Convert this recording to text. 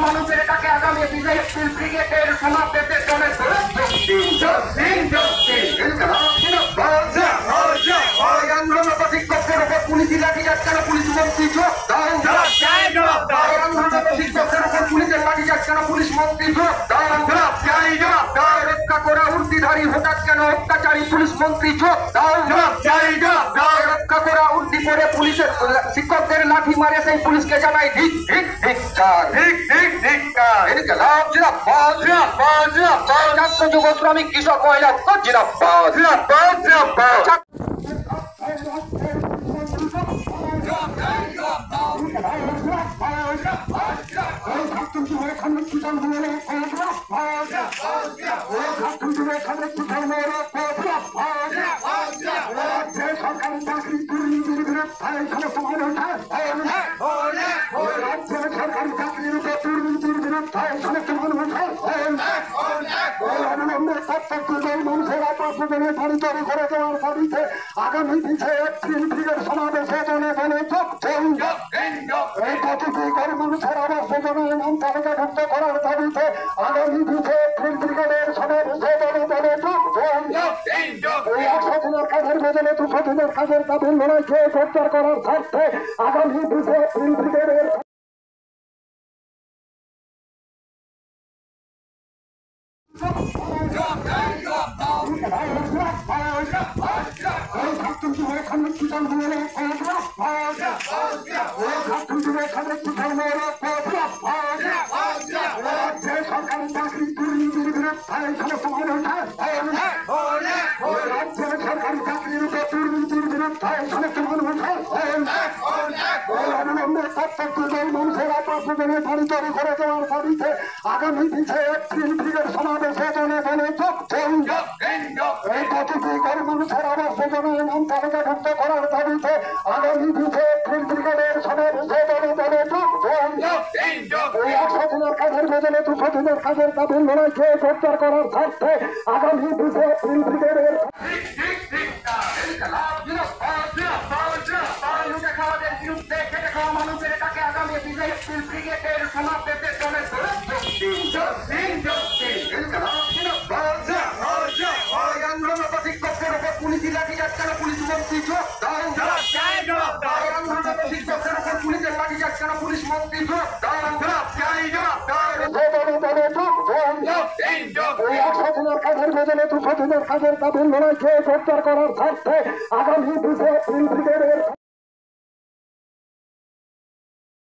মানুষের এটাকে আগামী ব্রিগেডের সমাবেশের জন্য পুলিশি লাঠিচার্জ কেন পুলিশ মন্ত্রী পুলিশের লাঠিচার্জ কেন পুলিশ মন্ত্রী রক্ষা করা উর্দিধারী হঠাৎ কেন অত্যাচারী পুলিশ মন্ত্রী রক্ষা করা উর্দি করে পুলিশের শিক্ষকদের লাঠি মারে সেই পুলিশকে জানাই ধিক ধিক ধিক্কার ছাত্র যুব শ্রমিক কৃষক মহিলা সরকারি চাকরি দুর্নীতির বিরুদ্ধে সরকারি চাকরির উপর দুর্নীতির বিরুদ্ধে সমস্ত মানুষ মানুষের আপাতনে বাড়ি তৈরি করে দেওয়ার দাবিতে আগামী 20 এপ্রিল ব্রিগেড সমাবেশে জনে জনে চলছেন এই প্রতিটি গরিব মানুষের আবাস যোজনায় নাম তালিকাভুক্ত করার দাবিতে আগামী 20 এপ্রিল ব্রিগেডের সমাবেশে জনে জনে চলছেন এই 100 দিনের কাজের বদলে 200 দিনের কাজের দাবি লড়াইকে গ্রেপ্তার করার স্বার্থে আগামী 20 এপ্রিল ব্রিগেডের সরকারি চাকরি দুর্নীতির বিরুদ্ধে সমস্ত মানুষ সরকারি চাকরির উপর দুর্নীতির বিরুদ্ধে সমস্ত মানুষ মানুষের আপাতনে বাড়ি তৈরি করে দেওয়ার দাবিতে আগামী 20 এপ্রিল ব্রিগেড সমাবেশে জনে জনে চলছেন এই প্রতিটি গরিব মানুষের আবাস যোজনায় নাম তালিকাভুক্ত করার দাবিতে আগামী 20 এপ্রিল ব্রিগেডের সমাবেশে জনে জনে চলছেন এই 100 দিনের কাজের বদলে 200 দিনের কাজের দাবি লড়াইকে গ্রেপ্তার করার স্বার্থে আগামী 20 এপ্রিল ব্রিগেডের মানুষের এটাকে আগামী 20 এপ্রিল ব্রিগেডের সমাবেশের জন্য শিক্ষকদের উপর পুলিশি লাঠিচার্জ কেন পুলিশ মন্ত্রী শিক্ষকদের উপর পুলিশের লাঠিচার্জ কেন পুলিশ মন্ত্রী কাজের বদলে 200 দিনের কাজের দাবি লড়াইকে গ্রেপ্তার করার স্বার্থে আগামী 20 এপ্রিল ব্রিগেডের